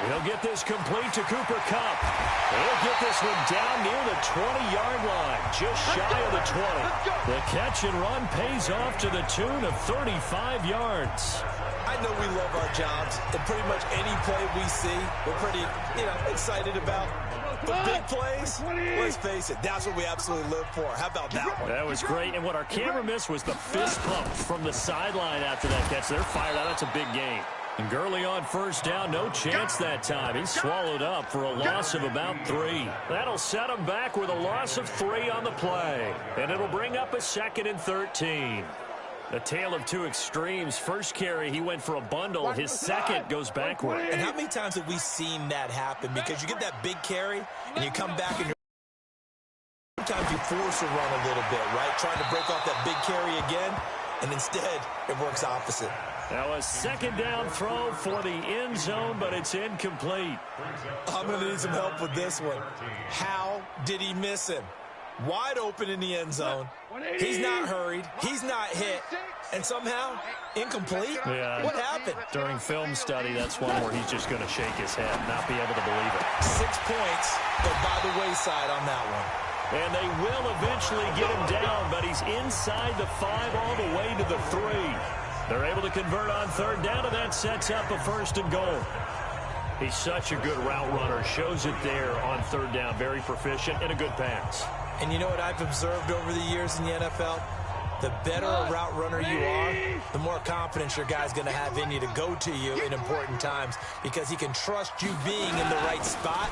He'll get this complete to Cooper Kupp. He'll get this one down near the 20-yard line, just shy of the 20. The catch and run pays off to the tune of 35 yards. I know we love our jobs, and pretty much any play we see, we're pretty, excited about. But big plays, let's face it, that's what we absolutely live for. How about that one? That was great, and what our camera missed was the fist pump from the sideline after that catch. They're fired out. That's a big gain. And Gurley on first down, no chance that time. He's swallowed up for a loss of about 3. That'll set him back with a loss of 3 on the play. And it'll bring up a 2nd and 13. A tale of two extremes. First carry, he went for a bundle. His second goes backward. And how many times have we seen that happen? Because you get that big carry, and you come back, and sometimes you force a run a little bit, right? Trying to break off that big carry again, and instead, it works opposite. Now a 2nd down throw for the end zone, but it's incomplete. I'm going to need some help with this one. How did he miss him? Wide open in the end zone. He's not hurried. He's not hit. And somehow, incomplete? Yeah. What happened? During film study, that's one where he's just going to shake his head, not be able to believe it. 6 points, but by the wayside on that one. And they will eventually get him down, but he's inside the 5 all the way to the 3. They're able to convert on 3rd down, and that sets up a 1st and goal. He's such a good route runner. Shows it there on 3rd down. Very proficient and a good pass. And you know what I've observed over the years in the NFL? The better a route runner you are, the more confidence your guy's going to have in you to go to you in important times because he can trust you being in the right spot,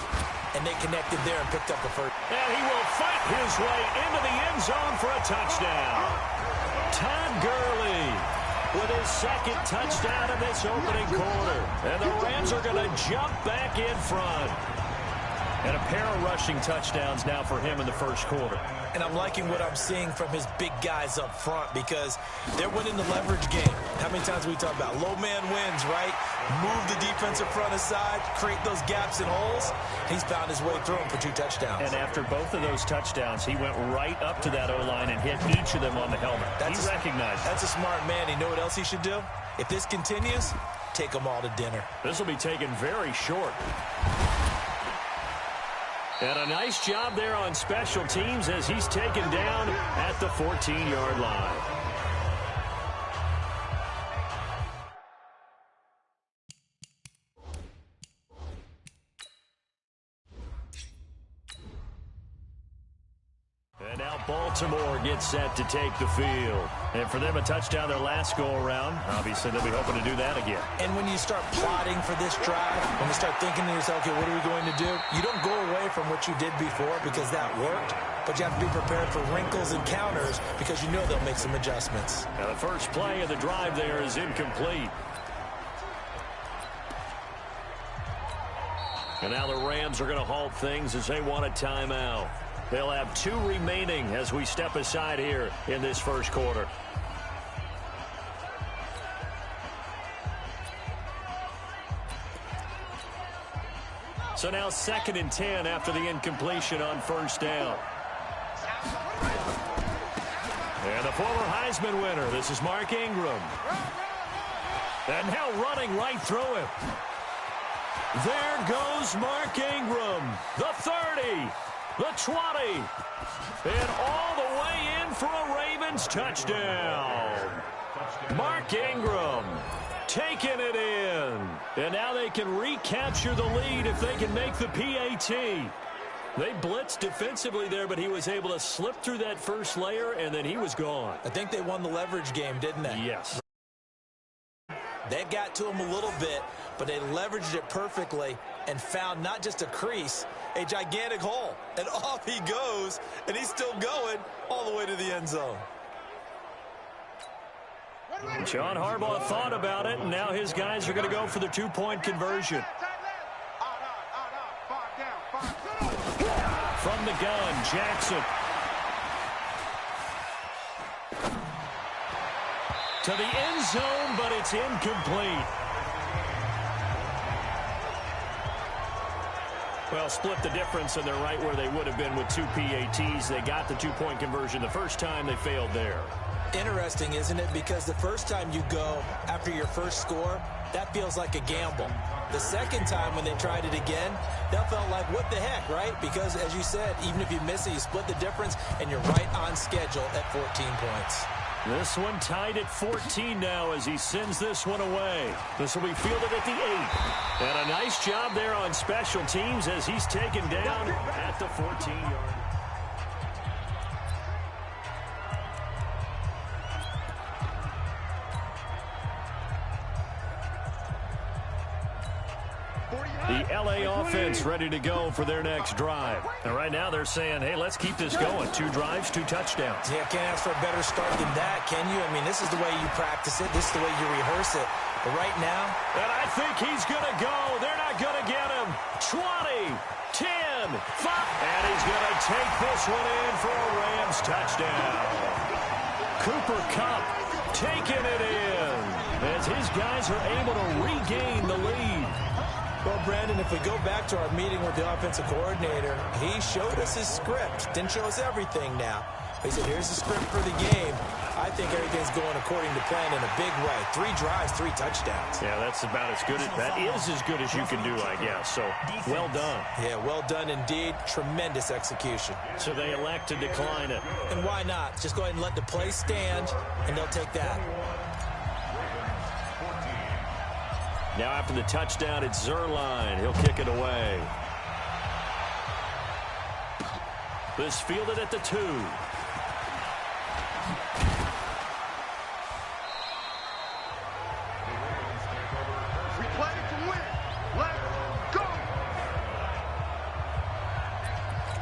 and they connected there and picked up a 1st. And he will fight his way into the end zone for a touchdown. Todd Gurley with his 2nd touchdown of this opening quarter. And the Rams are going to jump back in front. And a pair of rushing touchdowns now for him in the 1st quarter. And I'm liking what I'm seeing from his big guys up front because they're winning the leverage game. How many times we talk about low man wins, right? Move the defensive front aside, create those gaps and holes. He's found his way through them for 2 touchdowns. And after both of those touchdowns, he went right up to that O-line and hit each of them on the helmet. He recognized it. That's a smart man. You know what else he should do? If this continues, take them all to dinner. This will be taken very short. And a nice job there on special teams as he's taken down at the 14-yard line. And now Baltimore gets set to take the field. And for them, a touchdown their last go-around. Obviously, they'll be hoping to do that again. And when you start plotting for this drive, when you start thinking to yourself, okay, what are we going to do? You don't go away from what you did before because that worked, but you have to be prepared for wrinkles and counters because you know they'll make some adjustments. Now, the first play of the drive there is incomplete. And now the Rams are going to halt things as they want a timeout. They'll have 2 remaining as we step aside here in this 1st quarter. So now 2nd and 10 after the incompletion on 1st down. And the former Heisman winner, this is Mark Ingram. And now running right through him. There goes Mark Ingram, the 30. The 20, and all the way in for a Ravens touchdown. Mark Ingram taking it in. And now they can recapture the lead if they can make the PAT. They blitzed defensively there, but he was able to slip through that first layer, and then he was gone. I think they won the leverage game, didn't they? Yes. They got to him a little bit, but they leveraged it perfectly and found not just a crease, a gigantic hole. And off he goes, and he's still going all the way to the end zone. John Harbaugh thought about it, and now his guys are going to go for the 2-point conversion. From the gun, Jackson. To the end zone, but it's incomplete. Well, split the difference, and they're right where they would have been with 2 PATs. They got the 2-point conversion the first time. They failed there. Interesting, isn't it? Because the first time you go after your first score, that feels like a gamble. The second time when they tried it again, that felt like, what the heck, right? Because, as you said, even if you miss it, you split the difference, and you're right on schedule at 14 points. This one tied at 14 now as he sends this one away. This will be fielded at the 8. And a nice job there on special teams as he's taken down at the 14-yard. The L.A. offense ready to go for their next drive. And right now they're saying, hey, let's keep this going. 2 drives, 2 touchdowns. Yeah, can't ask for a better start than that, can you? I mean, this is the way you practice it. This is the way you rehearse it. But right now... And I think he's going to go. They're not going to get him. 20, 10, 5. And he's going to take this one in for a Rams touchdown. Cooper Kupp taking it in as his guys are able to regain the lead. Well, Brandon, if we go back to our meeting with the offensive coordinator, he showed us his script. Didn't show us everything now. He said, here's the script for the game. I think everything's going according to plan in a big way. 3 drives, 3 touchdowns. Yeah, that's about as good. That is as good as you can do, I guess. So, well done. Yeah, well done indeed. Tremendous execution. So they elect to decline it. And why not? Just go ahead and let the play stand, and they'll take that. Now after the touchdown, it's Zerline. He'll kick it away. This fielded at the 2. We play to win. Let's go.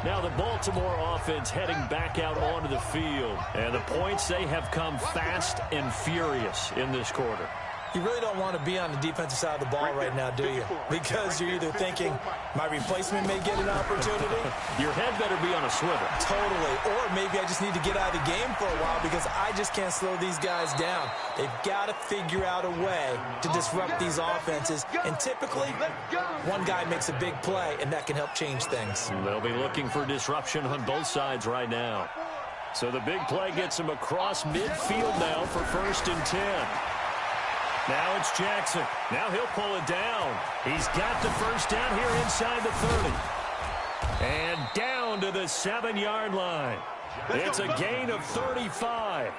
Now the Baltimore offense heading back out onto the field. And the points, they have come fast and furious in this quarter. You really don't want to be on the defensive side of the ball right now, do you? Because you're either thinking, my replacement may get an opportunity. Your head better be on a swivel. Totally. Or maybe I just need to get out of the game for a while because I just can't slow these guys down. They've got to figure out a way to disrupt these offenses. And typically, one guy makes a big play, and that can help change things. They'll be looking for disruption on both sides right now. So the big play gets him across midfield now for 1st and 10. Now it's Jackson. Now he'll pull it down. He's got the first down here inside the 30. And down to the 7-yard line. It's a gain of 35.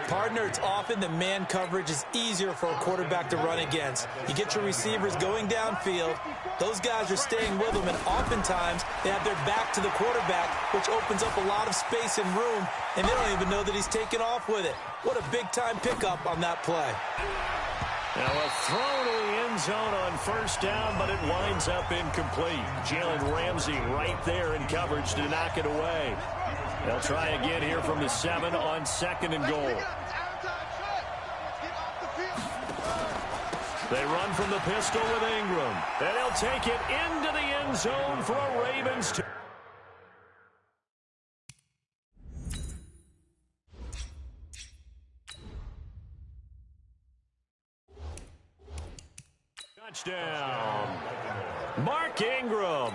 Partner, it's often that man coverage is easier for a quarterback to run against. You get your receivers going downfield. Those guys are staying with them, and oftentimes they have their back to the quarterback, which opens up a lot of space and room, and they don't even know that he's taken off with it. What a big-time pickup on that play. Now a throw to the end zone on 1st down, but it winds up incomplete. Jalen Ramsey right there in coverage to knock it away. They'll try again here from the 7 on 2nd and goal. They run from the pistol with Ingram. And they'll take it into the end zone for a Ravens touchdown. Mark Ingram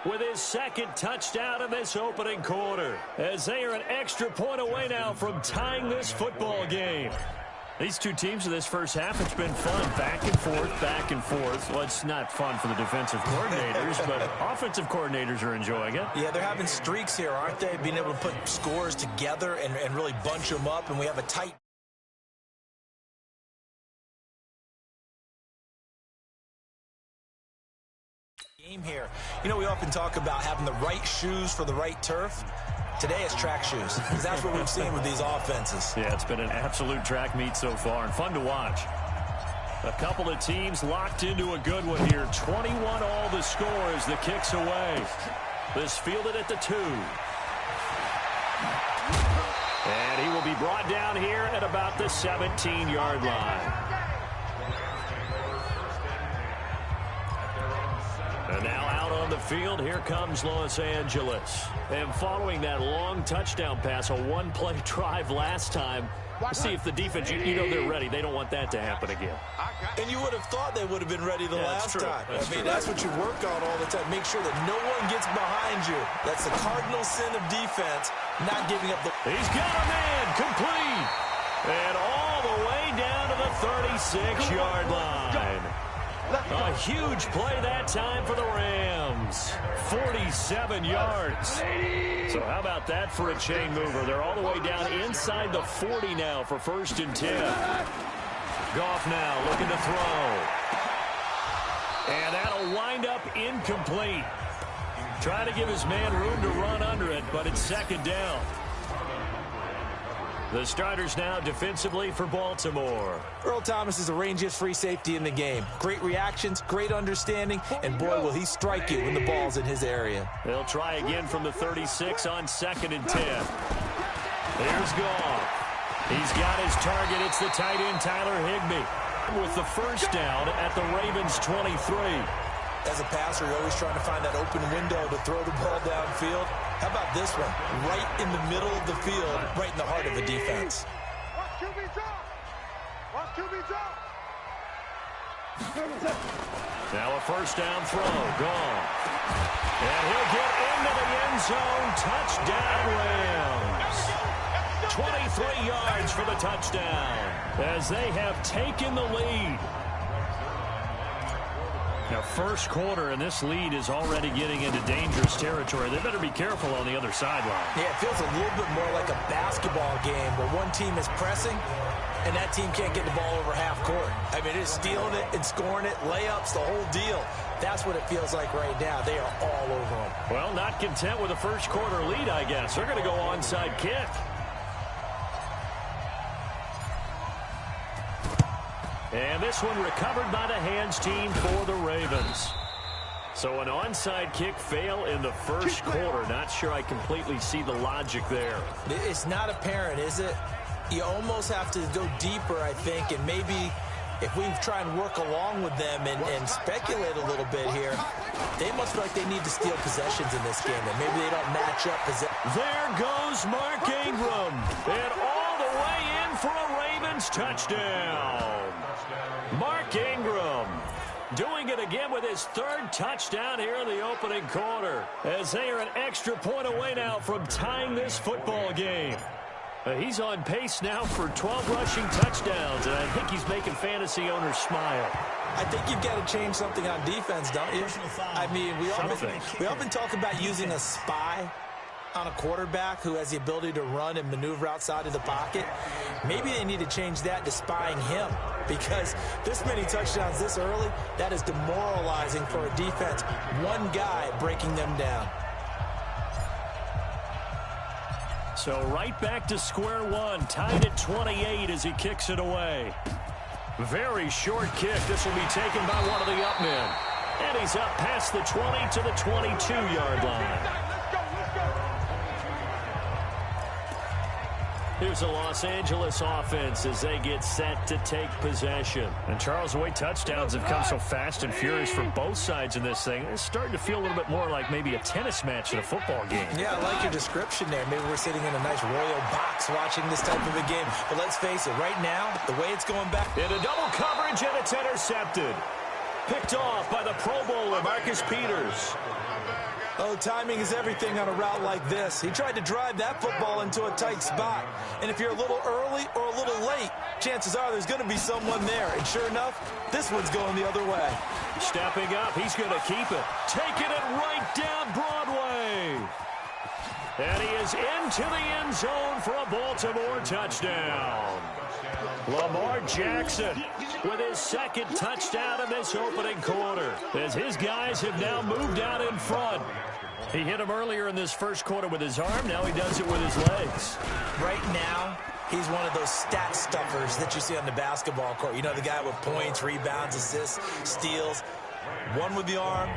with his 2nd touchdown in this opening quarter, as they are an extra point away now from tying this football game. These two teams in this first half, it's been fun. Back and forth, back and forth. Well, it's not fun for the defensive coordinators, but offensive coordinators are enjoying it. Yeah, they're having streaks here, aren't they? Being able to put scores together and really bunch them up, and we have a tight game here. You know, we often talk about having the right shoes for the right turf. Today it's track shoes, because that's what we've seen with these offenses. Yeah, it's been an absolute track meet so far, and fun to watch. A couple of teams locked into a good one here. 21 all the score as the kick's away. This fielded at the 2. And he will be brought down here at about the 17-yard line. And now out on the field, here comes Los Angeles. And following that long touchdown pass, a one-play drive last time, let's see if the defense, you know they're ready. They don't want that to happen again. And you would have thought they would have been ready the last time. That's what you work on all the time. Make sure that no one gets behind you. That's the cardinal sin of defense, not giving up the... He's got a man, complete. And all the way down to the 36-yard line. huge play that time for the Rams. 47 yards. So how about that for a chain mover? They're all the way down inside the 40 now for 1st and 10. Goff now looking to throw. And that'll wind up incomplete. Trying to give his man room to run under it, but it's 2nd down. The starters now defensively for Baltimore. Earl Thomas is the rangiest free safety in the game. Great reactions, great understanding, and boy, will he strike you when the ball's in his area. They'll try again from the 36 on 2nd and 10. There's Goff. He's got his target. It's the tight end, Tyler Higbee, with the 1st down at the Ravens' 23. As a passer, you're always trying to find that open window to throw the ball downfield. How about this one? Right in the middle of the field, right in the heart of the defense. Watch QB drop. Watch QB drop. Now a 1st down throw. Gone. And he'll get into the end zone. Touchdown, Rams. 23 yards for the touchdown as they have taken the lead. Now, 1st quarter, and this lead is already getting into dangerous territory. They better be careful on the other sideline. Yeah, it feels a little bit more like a basketball game where one team is pressing and that team can't get the ball over half court. I mean, it's stealing it and scoring it, layups, the whole deal. That's what it feels like right now. They are all over them. Well, not content with a 1st quarter lead, I guess. They're going to go onside kick. And this one recovered by the hands team for the Ravens. So an onside kick fail in the 1st quarter. Not sure I completely see the logic there. It's not apparent, is it? You almost have to go deeper, I think, and maybe if we try and work along with them and speculate a little bit here, they must feel like they need to steal possessions in this game, and maybe they don't match up. There goes Mark Ingram, and all the way in for a Ravens touchdown. Mark Ingram doing it again with his 3rd touchdown here in the opening quarter, as they are an extra point away now from tying this football game. He's on pace now for 12 rushing touchdowns, and I think he's making fantasy owners smile. I think you've got to change something on defense, don't you? I mean, we often talk about using a spy on a quarterback who has the ability to run and maneuver outside of the pocket. Maybe they need to change that to spying him, because this many touchdowns this early, that is demoralizing for a defense. One guy breaking them down. So right back to square one, tied at 28 as he kicks it away. Very short kick. This will be taken by one of the up men. And he's up past the 20 to the 22-yard line. Here's the Los Angeles offense as they get set to take possession. And Charles, the way touchdowns have come so fast and furious for both sides in this thing, it's starting to feel a little bit more like maybe a tennis match in a football game. Yeah, I like your description there. Maybe we're sitting in a nice royal box watching this type of a game. But let's face it, right now, the way it's going back. In a double coverage, and it's intercepted. Picked off by the Pro Bowler, Marcus Peters. Oh, timing is everything on a route like this. He tried to drive that football into a tight spot. And if you're a little early or a little late, chances are there's going to be someone there. And sure enough, this one's going the other way. Stepping up, he's going to keep it. Taking it right down Broadway. And he is into the end zone for a Baltimore touchdown. Lamar Jackson with his 2nd touchdown in this opening quarter, as his guys have now moved out in front. He hit him earlier in this 1st quarter with his arm. Now he does it with his legs. Right now, he's one of those stat stuffers that you see on the basketball court. You know, the guy with points, rebounds, assists, steals. One with the arm,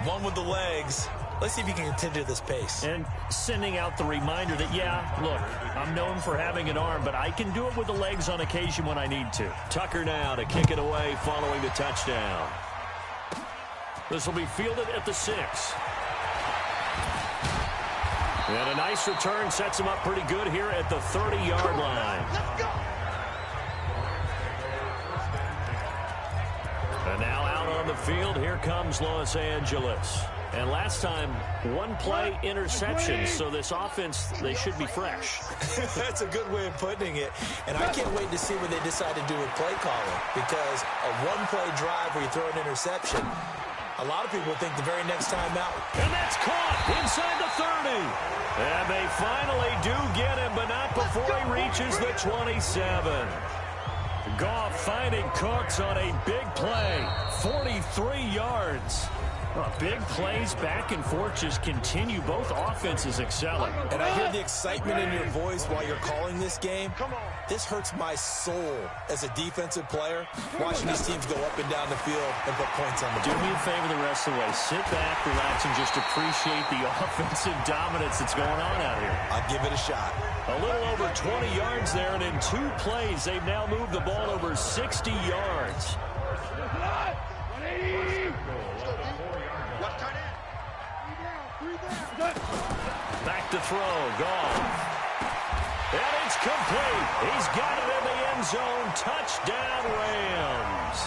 one with the legs. Let's see if he can continue this pace. And sending out the reminder that, yeah, look, I'm known for having an arm, but I can do it with the legs on occasion when I need to. Tucker now to kick it away following the touchdown. This will be fielded at the 6. And a nice return sets him up pretty good here at the 30-yard line. And now out on the field, here comes Los Angeles. And last time, one play interception. So this offense, they should be fresh. That's a good way of putting it. And I can't wait to see what they decide to do with play calling, because a one-play drive where you throw an interception, a lot of people think the very next time out. And that's caught inside the 30. And they finally do get him, but not before he reaches the 27. Goff finding Cooks on a big play. 43 yards. Big plays back and forth just continue. Both offenses excelling. And I hear the excitement in your voice while you're calling this game. This hurts my soul as a defensive player, watching these teams go up and down the field and put points on the board. Do me a favor the rest of the way. Sit back, relax, and just appreciate the offensive dominance that's going on out here. I'll give it a shot. A little over 20 yards there, and in 2 plays, they've now moved the ball over 60 yards. Back to throw, Goff. And it's complete. He's got it in the end zone. Touchdown, Rams.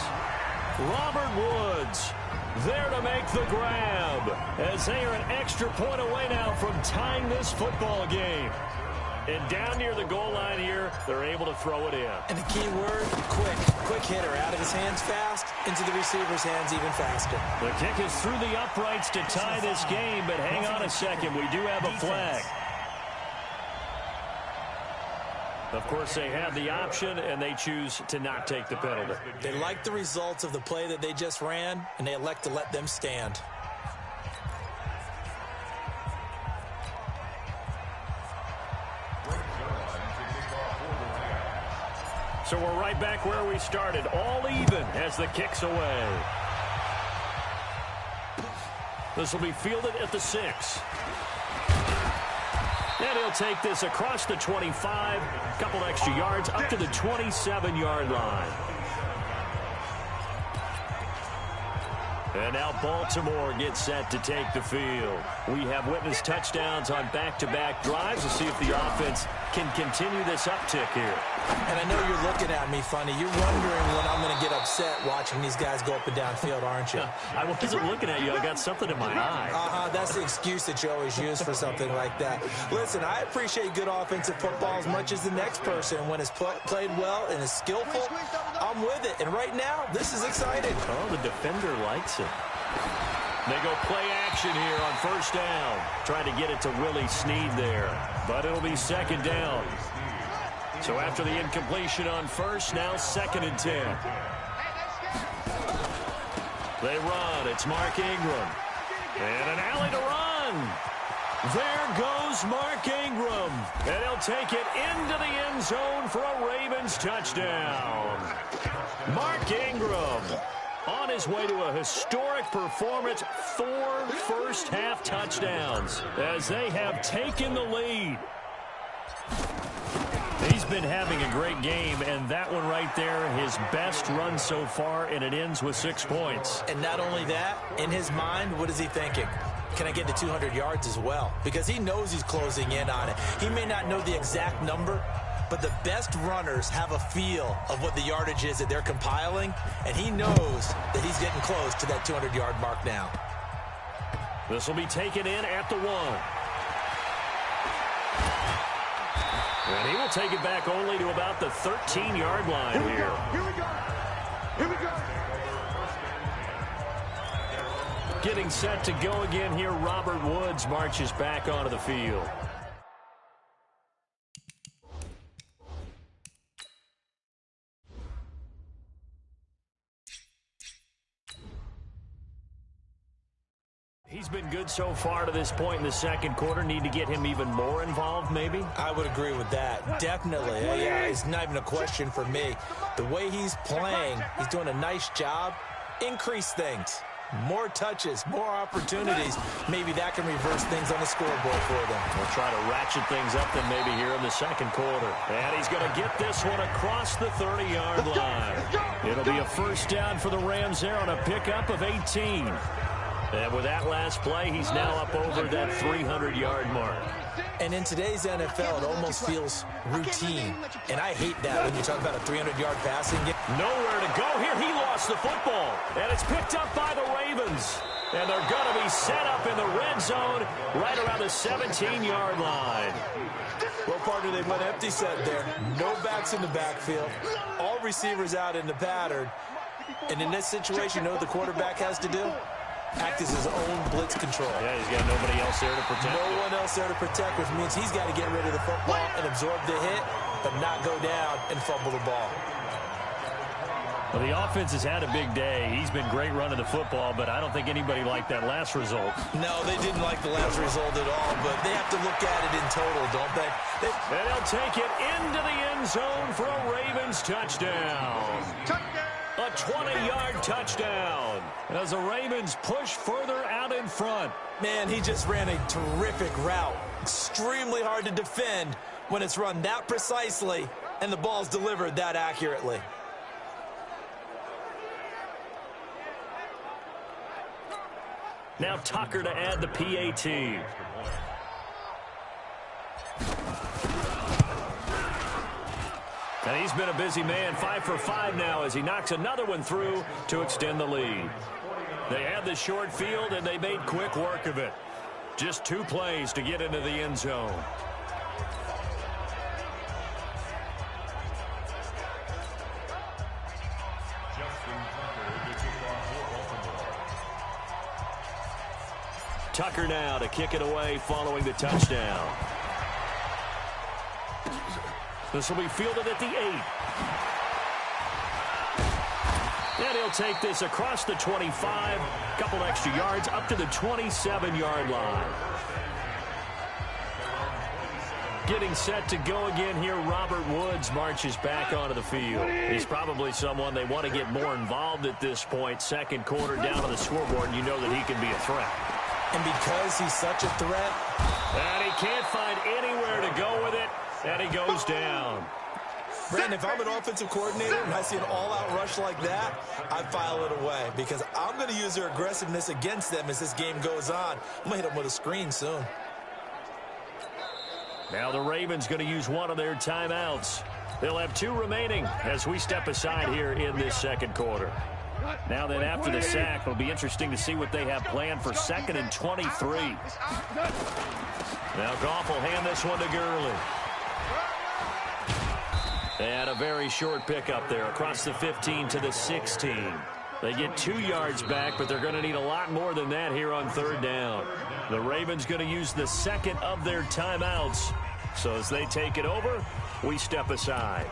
Robert Woods there to make the grab, as they are an extra point away now from tying this football game. And down near the goal line here, they're able to throw it in. And the key word, quick. Quick hitter. Out of his hands fast, into the receiver's hands even faster. The kick is through the uprights to tie this game, but hang on a second. We do have a flag. Of course, they have the option, and they choose to not take the penalty. They like the results of the play that they just ran, and they elect to let them stand. So we're right back where we started, all even as the kick's away. This will be fielded at the 6. And he'll take this across the 25, a couple extra yards, up to the 27-yard line. And now Baltimore gets set to take the field. We have witnessed touchdowns on back-to-back drives to see if the offense can continue this uptick here. And I know you're looking at me funny. You're wondering when I'm going to get upset watching these guys go up and down field, aren't you? I wasn't looking at you. I got something in my eye. That's the excuse that you always use for something like that. Listen, I appreciate good offensive football as much as the next person. When it's played well and is skillful, I'm with it. And right now, this is exciting. Oh, the defender likes it. They go play action here on first down. Trying to get it to Willie Snead there. But it'll be second down. So after the incompletion on first, now 2nd and 10. They run. It's Mark Ingram. And an alley to run. There goes Mark Ingram. And he'll take it into the end zone for a Ravens touchdown. Mark Ingram on his way to a historic performance, 4 first-half touchdowns as they have taken the lead. He's been having a great game, and that one right there, his best run so far, and it ends with 6 points. And not only that, in his mind, what is he thinking? Can I get to 200 yards as well? Because he knows he's closing in on it. He may not know the exact number, but the best runners have a feel of what the yardage is that they're compiling, and he knows that he's getting close to that 200-yard mark now. This will be taken in at the 1. And he will take it back only to about the 13-yard line here. Here we go. Here we go. Getting set to go again here, Robert Woods marches back onto the field. He's been good so far to this point in the second quarter. Need to get him even more involved, maybe? I would agree with that. Definitely. Yeah, it's not even a question for me. The way he's playing, he's doing a nice job. Increase things. More touches, more opportunities. Maybe that can reverse things on the scoreboard for them. We'll try to ratchet things up then maybe here in the second quarter. And he's going to get this one across the 30-yard line. It'll be a first down for the Rams there on a pickup of 18. And with that last play, he's now up over that 300-yard mark. And in today's NFL, it almost feels routine. And I hate that when you talk about a 300-yard passing game. Nowhere to go here. He lost the football. And it's picked up by the Ravens. And they're going to be set up in the red zone right around the 17-yard line. Well, partner, they went empty set there. No backs in the backfield. All receivers out in the pattern. And in this situation, you know what the quarterback has to do? Act as his own blitz control. Yeah, he's got nobody else there to protect. No one else there to protect, which means he's got to get rid of the football and absorb the hit, but not go down and fumble the ball. Well, the offense has had a big day. He's been great running the football, but I don't think anybody liked that last result. No, they didn't like the last result at all, but they have to look at it in total, don't they? And they'll take it into the end zone for a Ravens touchdown. A 20-yard touchdown as the Ravens push further out in front. Man, he just ran a terrific route. Extremely hard to defend when it's run that precisely and the ball's delivered that accurately. Now Tucker to add the PAT. And he's been a busy man, 5 for 5 now as he knocks another one through to extend the lead. They had the short field, and they made quick work of it. Just 2 plays to get into the end zone. Tucker now to kick it away following the touchdown. This will be fielded at the 8. And he'll take this across the 25, a couple extra yards up to the 27-yard line. Getting set to go again here, Robert Woods marches back onto the field. He's probably someone they want to get more involved at this point. Second quarter down on the scoreboard, and you know that he can be a threat. And because he's such a threat, and he can't find anywhere to go with it, and he goes down. Brandon, if I'm an offensive coordinator and I see an all-out rush like that, I file it away because I'm going to use their aggressiveness against them as this game goes on. I'm going to hit them with a screen soon. Now the Ravens going to use one of their timeouts. They'll have 2 remaining as we step aside here in this second quarter. Now then, after the sack, it'll be interesting to see what they have planned for 2nd and 23. Now Goff will hand this one to Gurley. They had a very short pickup there across the 15 to the 16. They get 2 yards back, but they're going to need a lot more than that here on 3rd down. The Ravens going to use the 2nd of their timeouts. So as they take it over, we step aside.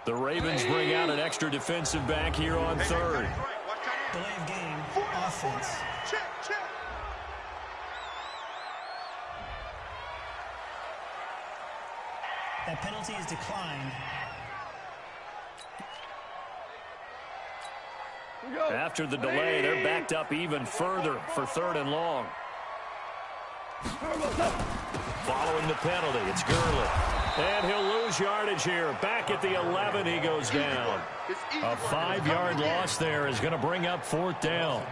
The Ravens bring out an extra defensive back here on 3rd. Delay of game, offense. That penalty is declined. After the delay, they're backed up even further for 3rd and long. Following the penalty, it's Gurley. And he'll lose yardage here. Back at the 11, he goes down. A 5-yard loss there is going to bring up 4th down.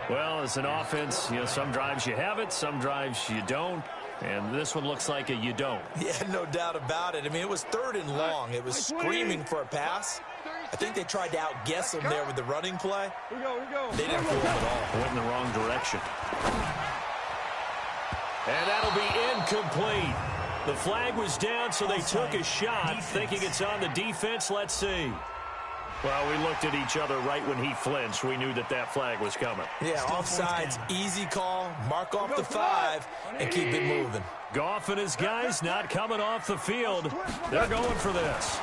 Well, as an offense, you know, some drives you have it, some drives you don't. And this one looks like a you don't. Yeah, no doubt about it. I mean, it was 3rd and long. It was screaming for a pass. I think they tried to outguess him there with the running play. They didn't fool him at all. Went in the wrong direction. And that'll be incomplete. The flag was down, so they took a shot, thinking it's on the defense. Let's see. Well, we looked at each other right when he flinched. We knew that that flag was coming. Yeah, offsides, easy call, mark off the 5, and keep it moving. Goff and his guys not coming off the field. They're going for this.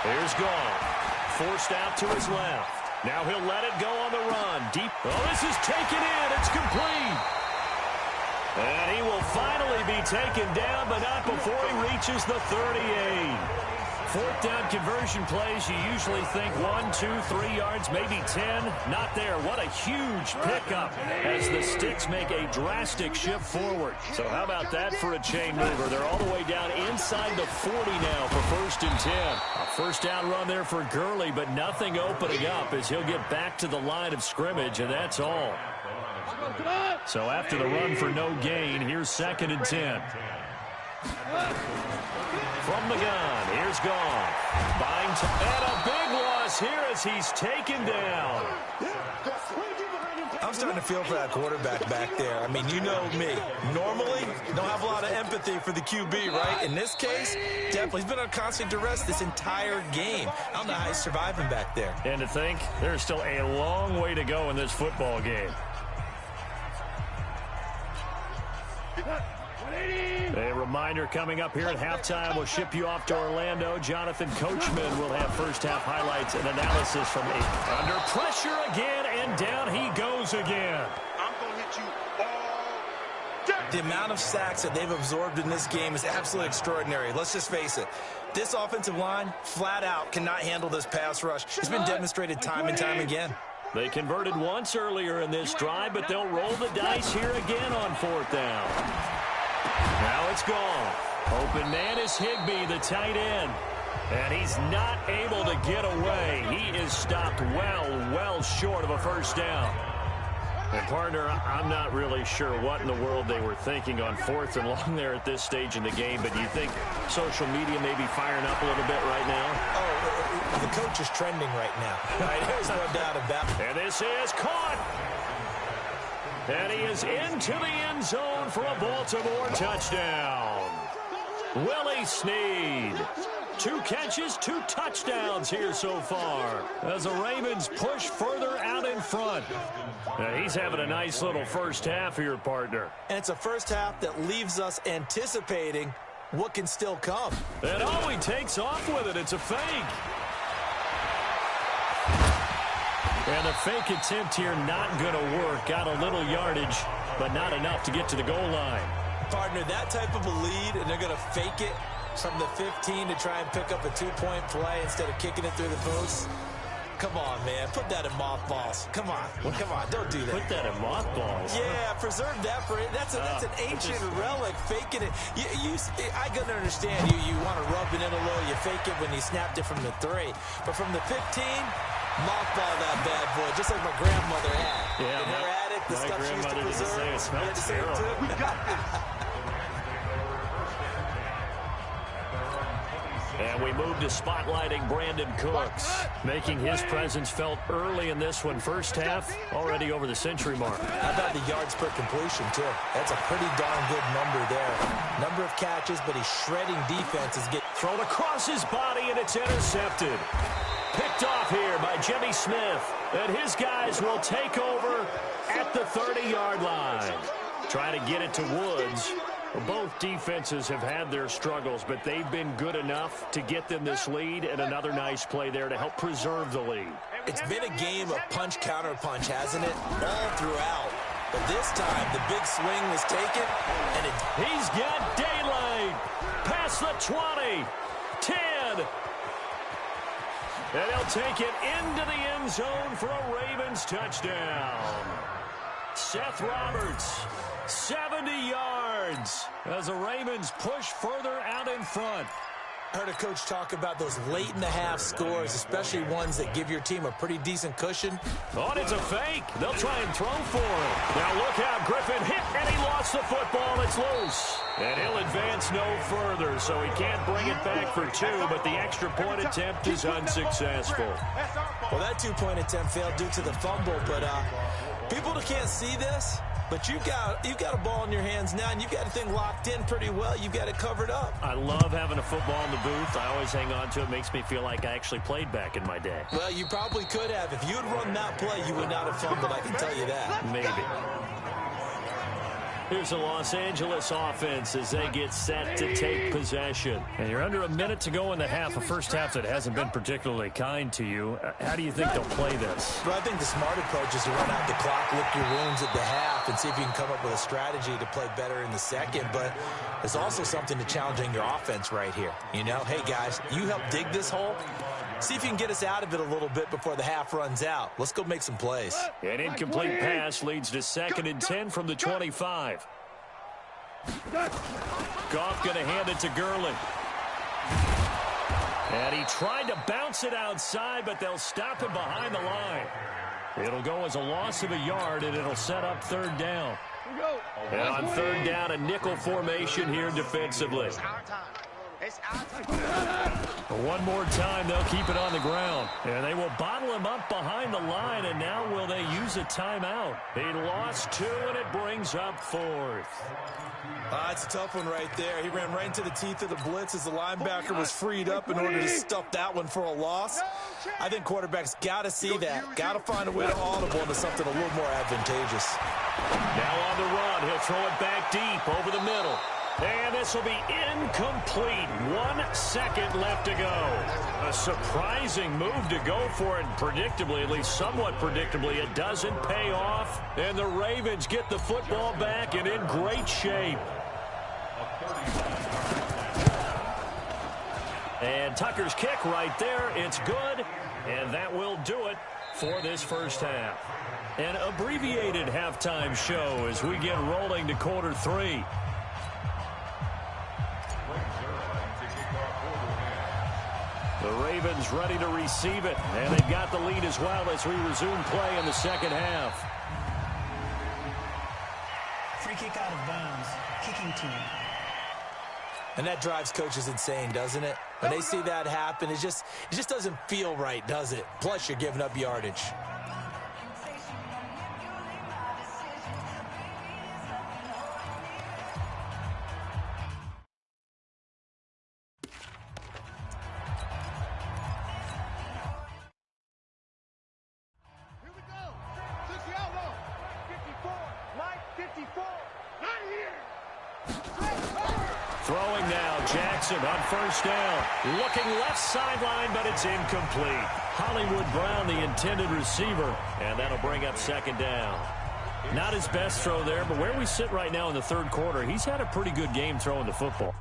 Here's Goff, forced out to his left. Now he'll let it go on the run. Deep. Oh, this is taken in. It's complete. And he will finally be taken down, but not before he reaches the 38. Fourth down conversion plays, you usually think 1, 2, 3 yards, maybe 10. Not there. What a huge pickup as the Sticks make a drastic shift forward. So how about that for a chain mover? They're all the way down inside the 40 now for 1st and 10. A first down run there for Gurley, but nothing opening up as he'll get back to the line of scrimmage, and that's all. So after the run for no gain, here's 2nd and 10. From the gun, here's Goff. Buying and a big loss here as he's taken down. I'm starting to feel for that quarterback back there. I mean, you know me. Normally, don't have a lot of empathy for the QB, right? In this case, definitely. He's been on constant duress this entire game. I don't know how he's surviving back there. And to think, there's still a long way to go in this football game. A reminder coming up here at halftime. We'll ship you off to Orlando. Jonathan Coachman will have first-half highlights and analysis from 8. Under pressure again, and down he goes again. I'm going to hit you all day. The amount of sacks that they've absorbed in this game is absolutely extraordinary. Let's just face it. This offensive line, flat out, cannot handle this pass rush. It's been demonstrated time and time again. They converted once earlier in this drive, but they'll roll the dice here again on 4th down. Now it's gone. Open man is Higbee, the tight end. And he's not able to get away. He is stopped well short of a first down. And, partner, I'm not really sure what in the world they were thinking on 4th and long there at this stage in the game, but do you think social media may be firing up a little bit right now? Oh, the coach is trending right now. Right? There's no doubt about it. And this is caught. And he is into the end zone for a Baltimore touchdown. Willie Snead. 2 catches, 2 touchdowns here so far as the Ravens push further out in front. And he's having a nice little first half here, partner. And it's a first half that leaves us anticipating what can still come. And he takes off with it. It's a fake. And the fake attempt here not going to work. Got a little yardage, but not enough to get to the goal line. Partner, that type of a lead, and they're going to fake it from the 15 to try and pick up a 2-point play instead of kicking it through the post. Come on, man. Put that in mothballs. Come on. Don't do that. Put that in mothballs? Yeah, preserve that for it. That's an ancient relic. Faking it. I can understand you want to rub it in a little. You fake it when you snapped it from the 3. But from the 15, mothball that bad boy, just like my grandmother had. Yeah, in her attic, the stuff she used to preserve. It smells terrible. We got this. And we move to spotlighting Brandon Cooks, making his presence felt early in this one. First half, already over the century mark. How about the yards per completion, too? That's a pretty darn good number there. Number of catches, but he's shredding defenses. Thrown across his body, and it's intercepted. Picked off here by Jimmy Smith. And his guys will take over at the 30-yard line. Try to get it to Woods. Both defenses have had their struggles, but they've been good enough to get them this lead, and another nice play there to help preserve the lead. It's been a game of punch-counter-punch, hasn't it? All throughout. But this time, the big swing was taken, and he's got daylight. Past the 20. 10. And he'll take it into the end zone for a Ravens touchdown. Seth Roberts, 70 yards as the Ravens push further out in front. I heard a coach talk about those late-in-the-half scores, especially ones that give your team a pretty decent cushion. Oh, and it's a fake. They'll try and throw for him. Now look out. Griffin hit, and he lost the football. It's loose. And he'll advance no further, so he can't bring it back for 2, but the extra point attempt is unsuccessful. Well, that 2-point attempt failed due to the fumble, but people that can't see this, but you've got a ball in your hands now, and you've got the thing locked in pretty well. You've got it covered up. I love having a football in the booth. I always hang on to it. Makes me feel like I actually played back in my day. Well, you probably could have. If you had run that play, you would not have fumbled, I can tell you that. Maybe. Here's the Los Angeles offense as they get set to take possession. And you're under a minute to go in the half, a first half that hasn't been particularly kind to you. How do you think they'll play this? Well, I think the smart approach is to run out the clock, lick your wounds at the half, and see if you can come up with a strategy to play better in the second. But there's also something to challenging your offense right here. You know, hey, guys, you help dig this hole. See if you can get us out of it a little bit before the half runs out. Let's go make some plays. An incomplete pass leads to 2nd and 10 from the 25. Goff going to hand it to Gurley. And he tried to bounce it outside, but they'll stop him behind the line. It'll go as a loss of a yard, and it'll set up 3rd down. And on 3rd down, a nickel formation here defensively. One more time, they'll keep it on the ground. And they will bottle him up behind the line, and now will they use a timeout? He lost 2, and it brings up 4th. It's a tough one right there. He ran right into the teeth of the blitz as the linebacker was freed up in order to stuff that one for a loss. I think quarterbacks got to see that. Got to find a way to audible into something a little more advantageous. Now on the run, he'll throw it back deep over the middle. And this will be incomplete. 1 second left to go. A surprising move to go for it. Predictably, at least somewhat predictably, it doesn't pay off. And the Ravens get the football back and in great shape. And Tucker's kick right there. It's good. And that will do it for this first half. An abbreviated halftime show as we get rolling to quarter 3. The Ravens ready to receive it, and they've got the lead as well as we resume play in the second half. Free kick out of bounds. Kicking team. And that drives coaches insane, doesn't it? When they see that happen, it just doesn't feel right, does it? Plus, you're giving up yardage. Throwing now, Jackson on first down. Looking left sideline, but it's incomplete. Hollywood Brown, the intended receiver, and that'll bring up 2nd down. Not his best throw there, but where we sit right now in the 3rd quarter, he's had a pretty good game throwing the football.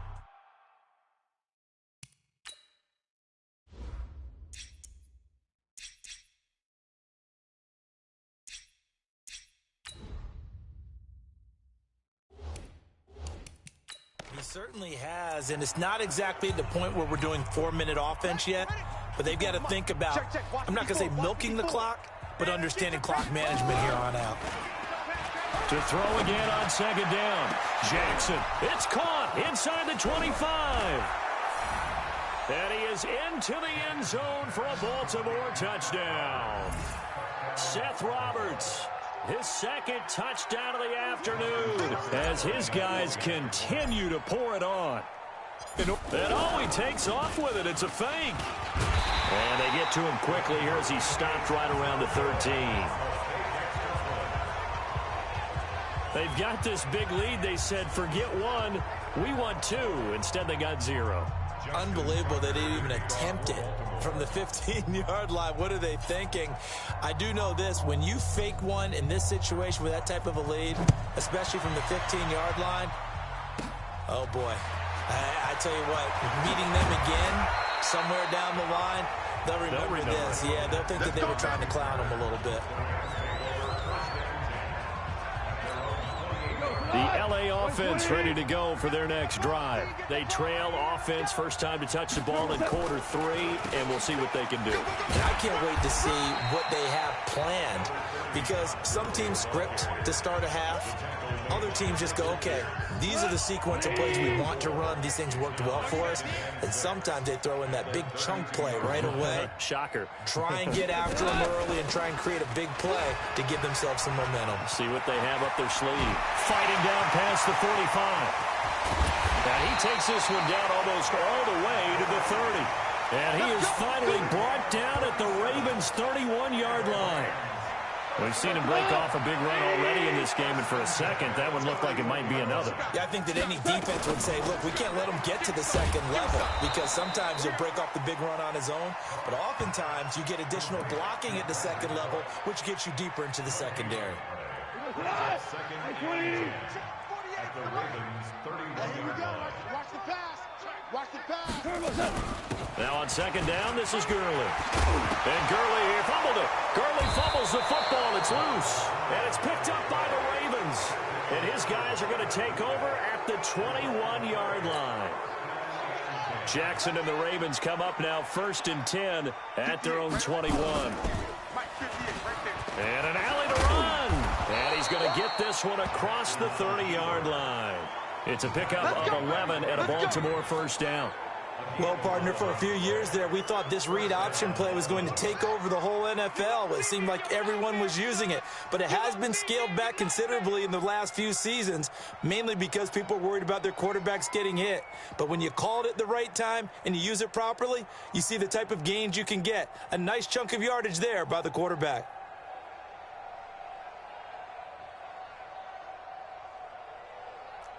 He certainly has, and it's not exactly the point where we're doing 4-minute offense yet, but they've got to think about, I'm not going to say milking the clock, but understanding clock management here on out. To throw again on 2nd down. Jackson, it's caught inside the 25. And he is into the end zone for a Baltimore touchdown. Seth Roberts, his 2nd touchdown of the afternoon as his guys continue to pour it on. And all he takes off with it, it's a fake. And they get to him quickly here as he stopped right around the 13. They've got this big lead. They said, forget 1, we want 2. Instead, they got 0. Unbelievable they didn't even attempt it from the 15-yard line. What are they thinking? I do know this. When you fake one in this situation with that type of a lead, especially from the 15-yard line, oh, boy. I tell you what, meeting them again somewhere down the line, they'll remember this. Yeah, they'll think that they were trying to clown them a little bit. The LA offense ready to go for their next drive. They trail offense, first time to touch the ball in quarter 3, and we'll see what they can do. I can't wait to see what they have planned, because some teams script to start a half. Other teams just go, okay, these are the sequence of plays we want to run. These things worked well for us. And sometimes they throw in that big chunk play right away. Shocker. Try and get after them early and try and create a big play to give themselves some momentum. See what they have up their sleeve. Fighting down past the 45. And he takes this one down almost all the way to the 30. And he is finally brought down at the Ravens' 31-yard line. We've seen him break off a big run already in this game, and for a second, that one looked like it might be another. Yeah, I think that any defense would say, look, we can't let him get to the second level, because sometimes he'll break off the big run on his own, but oftentimes you get additional blocking at the second level, which gets you deeper into the secondary. Second at the Ravens 31. Here we go. Watch the pass. Watch the pass. Now on second down, this is Gurley. And Gurley here fumbled it. Gurley fumbles the football. It's loose. And it's picked up by the Ravens. And his guys are going to take over at the 21-yard line. Jackson and the Ravens come up now 1st and 10 at their own 21. And an alley to run. And he's going to get this one across the 30-yard line. It's a pickup of 11 and a Baltimore first down. Well, partner, for a few years there, we thought this read option play was going to take over the whole NFL. It seemed like everyone was using it. But it has been scaled back considerably in the last few seasons, mainly because people are worried about their quarterbacks getting hit. But when you call it at the right time and you use it properly, you see the type of gains you can get. A nice chunk of yardage there by the quarterback.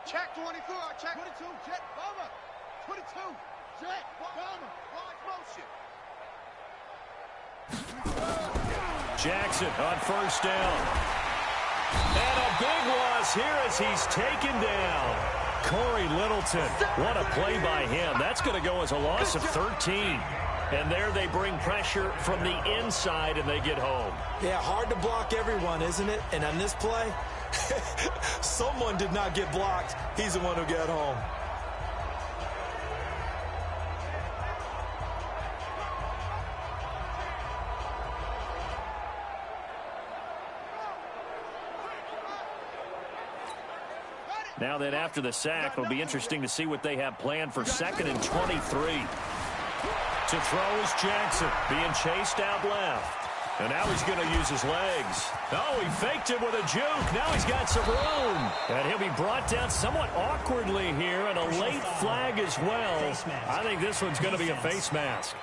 Check 24. Check 22. Check bomber. 22. Check bomber. Launch motion. Jackson on first down. And a big loss here as he's taken down. Corey Littleton. What a play by him. That's going to go as a loss of 13. And there they bring pressure from the inside and they get home. Yeah, hard to block everyone, isn't it? And on this play, someone did not get blocked. He's the one who got home. Now then, after the sack, it'll be interesting to see what they have planned for 2nd and 23. To throw is Jackson, being chased out left. And now he's going to use his legs. Oh, he faked it with a juke. Now he's got some room. And he'll be brought down somewhat awkwardly here, and a late flag as well. I think this one's going to be a face mask.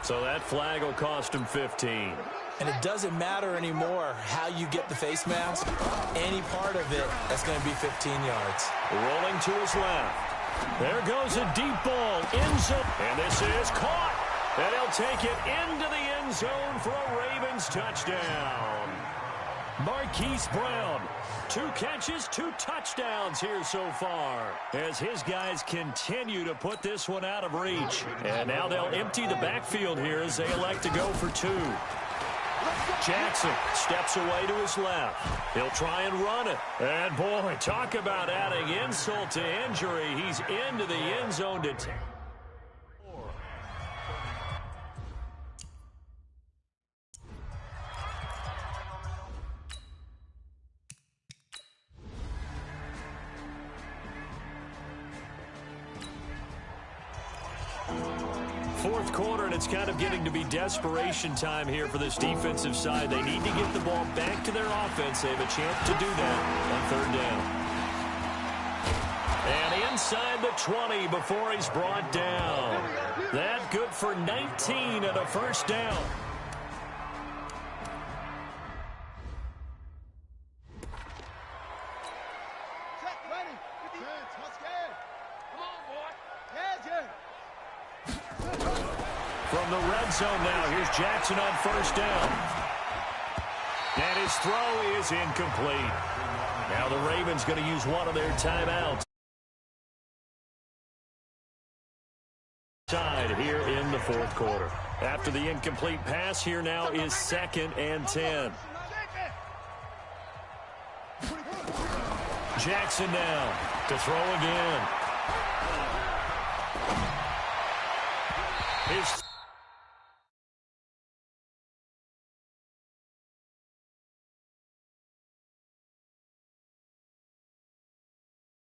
So that flag will cost him 15. And it doesn't matter anymore how you get the face mask. Any part of it, that's going to be 15 yards. Rolling to his left. There goes a deep ball. End zone. And this is caught. And he'll take it into the end zone for a Ravens touchdown. Marquise Brown. 2 catches, 2 touchdowns here so far as his guys continue to put this one out of reach. And now they'll empty the backfield here as they elect to go for 2. Jackson steps away to his left. He'll try and run it. And, boy, talk about adding insult to injury. He's into the end zone to 10. Fourth quarter, and it's kind of getting to be desperation time here for this defensive side. They need to get the ball back to their offense. They have a chance to do that on 3rd down. And inside the 20 before he's brought down. That good for 19 and a first down. From the red zone now, here's Jackson on first down. And his throw is incomplete. Now the Ravens going to use one of their timeouts. Side here in the 4th quarter. After the incomplete pass, here now is 2nd and 10. Jackson now to throw again. His